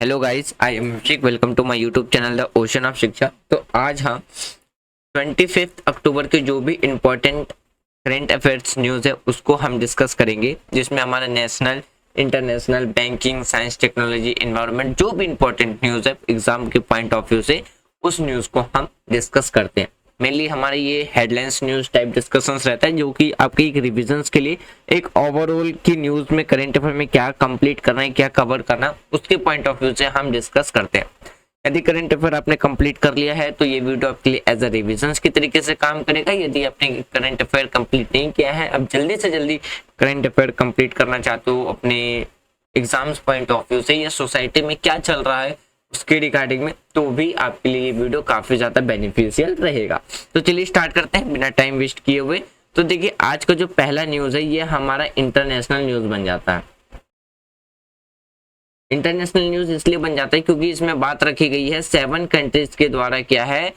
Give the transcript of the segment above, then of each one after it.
Hello guys, I am Abhishek. Welcome to my YouTube channel the ocean of Shiksha. तो आज हम 25 अक्टूबर के जो भी इम्पोर्टेंट करंट अफेयर्स न्यूज़ है उसको हम डिस्कस करेंगे, जिसमें हमारा national, international, banking, science, technology, environment जो भी इम्पोर्टेंट न्यूज़ है एग्जाम के पॉइंट ऑफ व्यू से उस न्यूज़ को हम डिस्कस करते हैं। मेनली हमारे ये हेडलाइंस न्यूज़ टाइप डिस्कशंस रहता है, जो कि आपके एक रिविजन्स के लिए एक ओवरऑल की न्यूज़ में करंट अफेयर में क्या कंप्लीट करना है, क्या कवर करना है, उसके पॉइंट ऑफ व्यू से हम डिस्कस करते हैं। यदि करंट अफेयर आपने कंप्लीट कर लिया है तो ये वीडियो आपके लिए एज अ रिविजन्स की तरीके से काम करेगा। यदि आपने करंट अफेयर कंप्लीट नहीं किया है, अब जल्दी से जल्दी करंट अफेयर कंप्लीट करना चाहते हो अपने एग्जाम्स पॉइंट ऑफ व्यू से या सोसाइटी में क्या चल रहा है उसके रिगार्डिंग में, तो भी आपके लिए ये वीडियो काफी ज्यादा बेनिफिशियल रहेगा। तो चलिए स्टार्ट करते हैं बिना टाइम वेस्ट किए हुए। तो देखिए, आज का जो पहला न्यूज है ये हमारा इंटरनेशनल न्यूज बन जाता है। इंटरनेशनल न्यूज इसलिए बन जाता है क्योंकि इसमें बात रखी गई है 7 कंट्रीज के द्वारा क्या है,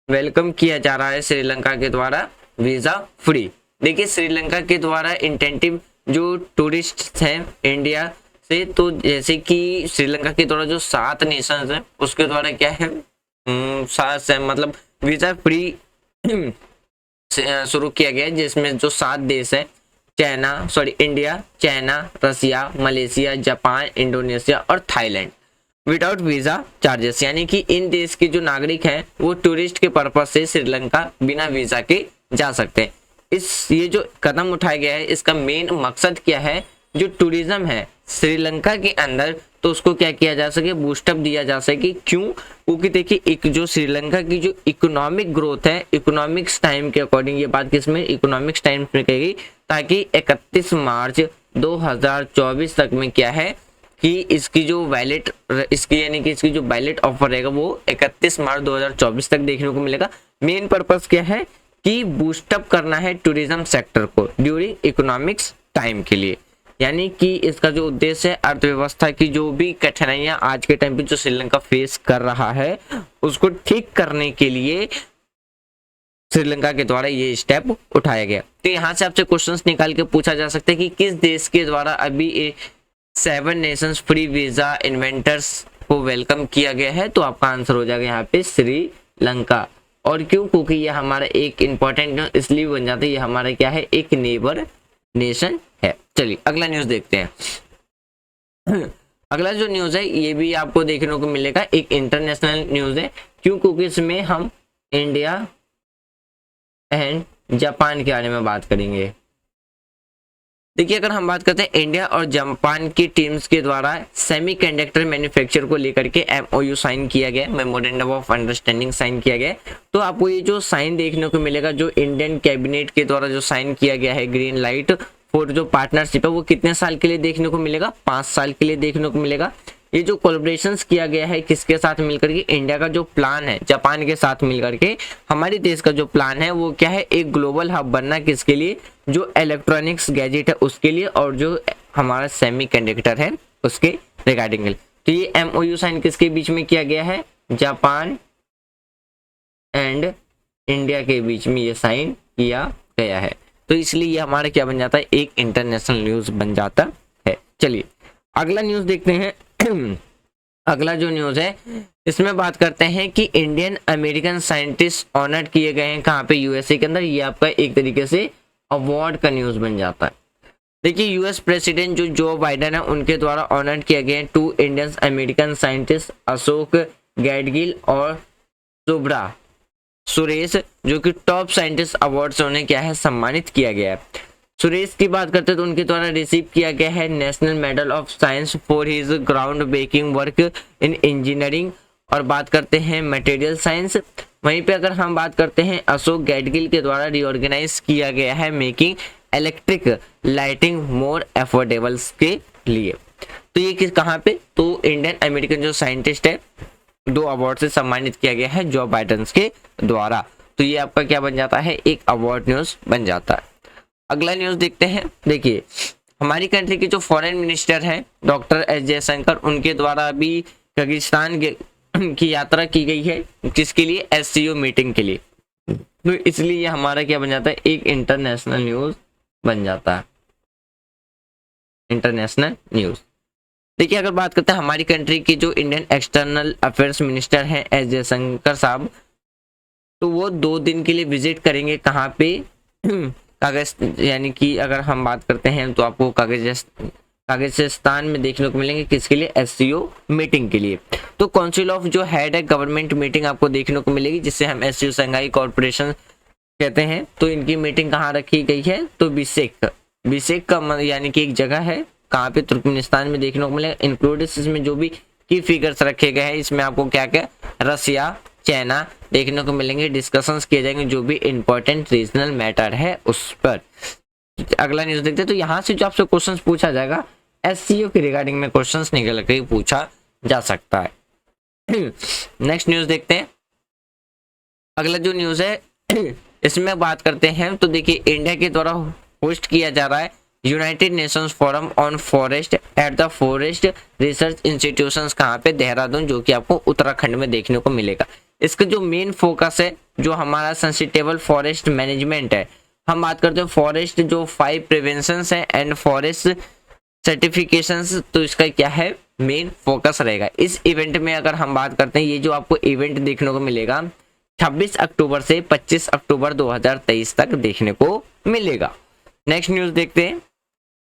वेलकम किया जा रहा है श्रीलंका के द्वारा वीजा फ्री। देखिए, श्रीलंका के द्वारा इंटेंटिव जो टूरिस्ट हैं इंडिया से, तो जैसे कि श्रीलंका के द्वारा जो 7 नेशंस हैं उसके द्वारा क्या है, सात से मतलब वीजा फ्री शुरू किया गया है, जिसमें जो 7 देश है इंडिया, चाइना, रसिया, मलेशिया, जापान, इंडोनेशिया और थाईलैंड विदाउट वीजा चार्जेस। यानी कि इन देश के जो नागरिक हैं वो टूरिस्ट के पर्पज से श्रीलंका बिना वीजा के जा सकते हैं। ये जो कदम उठाया गया है इसका मेन मकसद क्या है, जो टूरिज्म है श्रीलंका के अंदर तो उसको क्या किया जा सके, बूस्टअप दिया जा सके। क्यों? क्योंकि देखिए, एक जो श्रीलंका की जो इकोनॉमिक ग्रोथ है, इकोनॉमिक्स टाइम के अकॉर्डिंग, ये बात किसमें, इकोनॉमिक्स टाइम में कहेगी, ताकि 31 मार्च 2024 तक में क्या है कि इसकी जो वैलिड यानी कि इसकी जो वैलिड ऑफर रहेगा वो 31 मार्च 2024 तक देखने को मिलेगा। मेन पर्पस क्या है कि बूस्टअप करना है टूरिज्म सेक्टर को ड्यूरिंग इकोनॉमिक्स टाइम के लिए। यानी कि इसका जो उद्देश्य है, अर्थव्यवस्था की जो भी कठिनाइयां आज के टाइम पे जो श्रीलंका फेस कर रहा है उसको ठीक करने के लिए श्रीलंका के द्वारा ये स्टेप उठाया गया। तो यहाँ से आपसे क्वेश्चंस निकाल के पूछा जा सकता है कि किस देश के द्वारा अभी 7 नेशंस फ्री वीजा इन्वेंटर्स को वेलकम किया गया है, तो आपका आंसर हो जाएगा यहाँ पे श्रीलंका। और क्यों? क्योंकि ये हमारा एक इंपॉर्टेंट इसलिए बन जाता है, ये हमारा क्या है, एक नेबर नेशन है। चलिए अगला न्यूज देखते हैं। अगला जो न्यूज है ये भी आपको देखने को मिलेगा, एक इंटरनेशनल न्यूज है। क्यों? क्योंकि इसमें हम इंडिया एंड जापान के बारे में बात करेंगे। देखिए, अगर हम बात करते हैं इंडिया और जापान की टीम्स के द्वारा सेमीकंडक्टर मैन्युफैक्चर को लेकर के एमओयू साइन किया गया, मेमोरेंडम ऑफ अंडरस्टैंडिंग साइन किया गया। तो आपको ये जो साइन देखने को मिलेगा, जो इंडियन कैबिनेट के द्वारा जो साइन किया गया है, ग्रीन लाइट फॉर जो पार्टनरशिप है वो कितने साल के लिए देखने को मिलेगा, 5 साल के लिए देखने को मिलेगा। ये जो कोलैबोरेशंस किया गया है किसके साथ मिलकर के, इंडिया का जो प्लान है जापान के साथ मिलकर के, हमारे देश का जो प्लान है वो क्या है, एक ग्लोबल हब बनना, किसके लिए, जो इलेक्ट्रॉनिक्स गैजेट है उसके लिए और जो हमारा सेमीकंडक्टर है उसके रिगार्डिंग। तो ये एमओयू साइन किसके बीच में किया गया है, जापान एंड इंडिया के बीच में ये साइन किया गया है। तो इसलिए ये हमारा क्या बन जाता है, एक इंटरनेशनल न्यूज बन जाता है। चलिए अगला न्यूज देखते हैं। अगला जो न्यूज है इसमें बात करते हैं कि इंडियन अमेरिकन साइंटिस्ट ऑनर्ड किए गए हैं, कहाँ पे, यूएसए के अंदर। ये आपका एक तरीके से अवार्ड का न्यूज बन जाता है। देखिए, यूएस प्रेसिडेंट जो जो बाइडेन है उनके द्वारा ऑनर्ड किए गए 2 इंडियन अमेरिकन साइंटिस्ट, अशोक गैडगिल और सुब्रा सुरेश, जो कि टॉप साइंटिस्ट अवार्ड से उन्हें क्या है, सम्मानित किया गया है। सुरेश की बात करते हैं तो उनके द्वारा रिसीव किया गया है national medal of science for his groundbreaking work in engineering. और बात करते हैं मटेरियल साइंस। वहीं पे अगर हम बात करते हैं अशोक गैडगिल के द्वारा रिऑर्गेनाइज किया गया है making electric lighting more affordable के लिए। तो ये किस कहाँ पे, तो इंडियन अमेरिकन जो साइंटिस्ट है 2 अवार्ड से सम्मानित किया गया है जो बाइडेन के द्वारा। तो ये आपका क्या बन जाता है, एक अवार्ड न्यूज बन जाता है। अगला न्यूज देखते हैं। देखिए, हमारी कंट्री के जो फॉरेन मिनिस्टर हैं डॉक्टर एस जयशंकर, उनके द्वारा अभी किर्गिस्तान की यात्रा की गई है, किसके लिए, एससीओ मीटिंग के लिए। तो इसलिए ये हमारा क्या बन जाता है, एक इंटरनेशनल न्यूज बन जाता है, इंटरनेशनल न्यूज। देखिए अगर बात करते हैं हमारी कंट्री की जो इंडियन एक्सटर्नल अफेयर्स मिनिस्टर हैं एस जयशंकर साहब, तो वो 2 दिन के लिए विजिट करेंगे कहाँ पे कागज, यानी कि अगर हम बात करते हैं तो आपको कागजिस्तान में देखने को मिलेंगे, किसके लिए, एससीओ मीटिंग के लिए। तो काउंसिल ऑफ जो हेड है गवर्नमेंट मीटिंग आपको देखने को मिलेगी, जिससे हम एससीओ शंघाई कॉर्पोरेशन कहते हैं। तो इनकी मीटिंग कहाँ रखी गई है, तो बिशेक का यानी कि एक जगह है कहाँ पे, तुर्कमेनिस्तान में देखने को मिलेगा। इंक्लूडेड इसमें जो भी की फिगर्स रखे गए हैं, इसमें आपको क्या क्या रसिया, चाइना देखने को मिलेंगे। डिस्कशंस किए जाएंगे जो भी इंपॉर्टेंट रीजनल मैटर है उस पर। अगला न्यूज देखते हैं। तो यहाँ से जो आपसे क्वेश्चंस पूछा जाएगा एससीओ के रिगार्डिंग में क्वेश्चंस निकल के पूछा जा सकता है। नेक्स्ट न्यूज देखते हैं। अगला जो न्यूज है इसमें बात करते हैं। तो देखिए इंडिया के द्वारा होस्ट किया जा रहा है United Nations forum on forest at the forest research institutions, कहाँ पे, देहरादून, जो कि आपको उत्तराखंड में देखने को मिलेगा। इसका जो मेन फोकस है, जो हमारा सेंसिटेबल फॉरेस्ट मैनेजमेंट है, हम बात करते हैं फॉरेस्ट जो 5 प्रिवेंशंस है एंड फॉरेस्ट सर्टिफिकेशंस, तो इसका क्या है, मेन फोकस रहेगा। इस इवेंट में अगर हम बात करते हैं, ये जो आपको इवेंट देखने को मिलेगा 26 अक्टूबर से 25 अक्टूबर 2023 तक देखने को मिलेगा। नेक्स्ट न्यूज देखते हैं।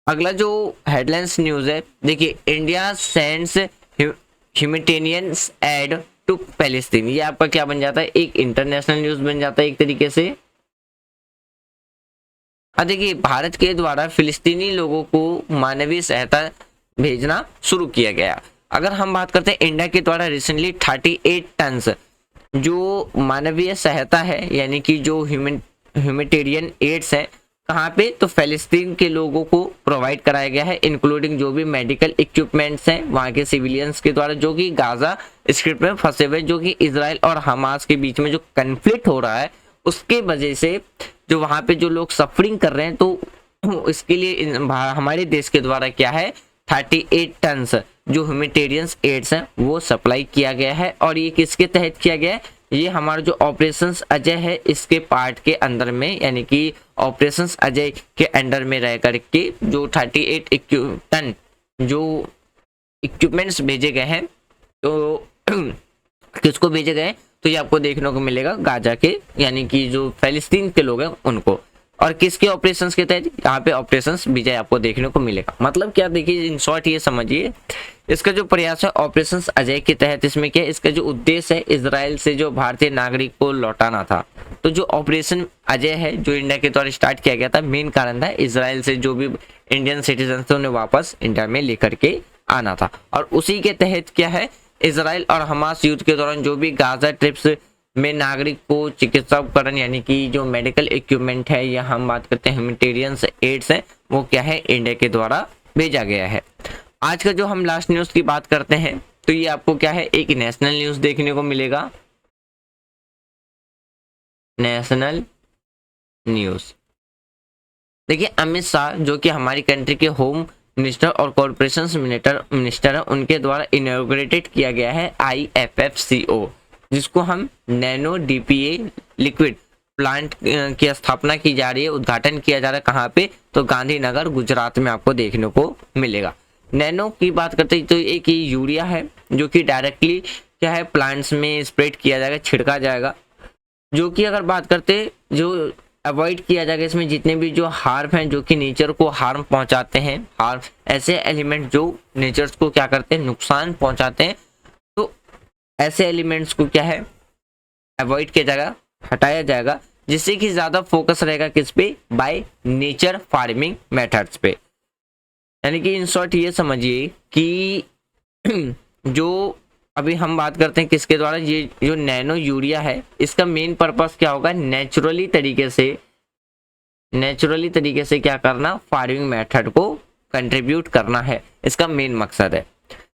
अगला जो हेडलाइंस न्यूज है, देखिए India sends humanitarian aid to Palestine. ये आपका क्या बन जाता है, एक इंटरनेशनल न्यूज बन जाता है एक तरीके से। देखिए भारत के द्वारा फिलिस्तीनी लोगों को मानवीय सहायता भेजना शुरू किया गया। अगर हम बात करते हैं इंडिया के द्वारा रिसेंटली 38 टन जो मानवीय सहायता है, यानी कि जो ह्यूमैनिटेरियन एड्स है, कहाँ पे, तो फिलिस्तीन के लोगों को प्रोवाइड कराया गया है, इंक्लूडिंग जो भी मेडिकल इक्विपमेंट्स हैं वहाँ के सिविलियंस के द्वारा, जो कि गाजा स्ट्रिप में फंसे हुए, जो कि इजराइल और हमास के बीच में जो कन्फ्लिक्ट हो रहा है उसके वजह से जो वहाँ पे जो लोग सफरिंग कर रहे हैं, तो इसके लिए हमारे देश के द्वारा क्या है 38 टन जो ह्यूमैनिटेरियन एड्स हैं वो सप्लाई किया गया है। और ये किसके तहत किया गया है, ये हमारा जो ऑपरेशंस अजय है इसके पार्ट के अंदर में, यानी कि ऑपरेशंस अजय के अंडर में रह करके जो 38 टन जो इक्विपमेंट्स भेजे गए हैं, तो किसको भेजे गए, तो ये आपको देखने को मिलेगा गाजा के, यानी कि जो फिलिस्तीन के लोग हैं उनको। और किसके ऑपरेशंस के तहत, यहाँ पे ऑपरेशंस विजय आपको देखने को मिलेगा। मतलब क्या, देखिए इन शॉर्ट ये समझिए, इसका जो प्रयास है ऑपरेशंस अजय के तहत, इसमें क्या, इसका जो उद्देश्य है इजराइल से जो भारतीय नागरिक को लौटाना था। तो जो ऑपरेशन अजय है जो इंडिया के द्वारा स्टार्ट किया गया था, मेन कारण था इजराइल से जो भी इंडियन सिटीजन थे उन्हें वापस इंडिया में लेकर के आना था। और उसी के तहत क्या है, इजराइल और हमास युद्ध के दौरान जो भी गाजा ट्रिप्स में नागरिक को चिकित्सा उपकरण, यानी कि जो मेडिकल इक्विपमेंट है, या हम बात करते हैं ह्यूमैनिटेरियन एड्स है, वो क्या है इंडिया के द्वारा भेजा गया है। आज का जो हम लास्ट न्यूज की बात करते हैं, तो ये आपको क्या है, एक नेशनल न्यूज देखने को मिलेगा। नेशनल न्यूज देखिए अमित शाह जो कि हमारी कंट्री के होम मिनिस्टर और कॉर्पोरेशन मिनिस्टर है, उनके द्वारा इनॉग्रेटेड किया गया है IFFCO, जिसको हम नैनो DPA लिक्विड प्लांट की स्थापना की जा रही है, उद्घाटन किया जा रहा है कहाँ पे, तो गांधीनगर गुजरात में आपको देखने को मिलेगा। नैनो की बात करते हैं तो एक ही यूरिया है जो कि डायरेक्टली क्या है प्लांट्स में स्प्रेड किया जाएगा, छिड़का जाएगा, जो कि अगर बात करते जो अवॉइड किया जाएगा इसमें जितने भी जो हार्म हैं जो कि नेचर को हार्म पहुंचाते हैं, हार्म ऐसे एलिमेंट जो नेचर को क्या करते हैं, नुकसान पहुंचाते हैं, तो ऐसे एलिमेंट्स को क्या है अवॉइड किया जाएगा, हटाया जाएगा, जिससे कि ज्यादा फोकस रहेगा किस पे, बाय नेचर फार्मिंग मेथड्स पे। यानी कि इन शॉर्ट ये समझिए कि जो अभी हम बात करते हैं किसके द्वारा, ये जो नैनो यूरिया है इसका मेन पर्पस क्या होगा, नेचुरली तरीके से क्या करना, फार्मिंग मेथड को कंट्रीब्यूट करना है, इसका मेन मकसद है।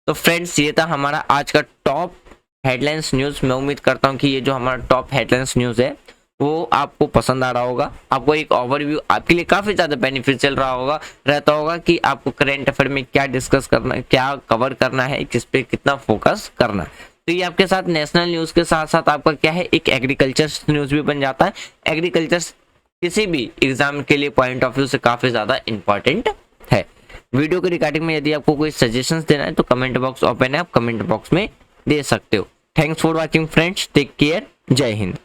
तो फ्रेंड्स ये था हमारा आज का टॉप हेडलाइंस न्यूज। मैं उम्मीद करता हूँ कि ये जो हमारा टॉप हेडलाइंस न्यूज है वो आपको पसंद आ रहा होगा, आपको एक ओवरव्यू आपके लिए काफी ज्यादा बेनिफिशियल रहता होगा कि आपको करंट अफेयर में क्या डिस्कस करना है, क्या कवर करना है, किस पे कितना फोकस करना है। तो ये आपके साथ नेशनल न्यूज के साथ साथ आपका क्या है, एक एग्रीकल्चर न्यूज भी बन जाता है। एग्रीकल्चर किसी भी एग्जाम के लिए पॉइंट ऑफ व्यू से काफी ज्यादा इंपॉर्टेंट है। वीडियो के रिगार्डिंग में यदि आपको कोई सजेशंस देना है तो कमेंट बॉक्स ओपन है, आप कमेंट बॉक्स में दे सकते हो। Thanks for watching friends, take care, Jai Hind.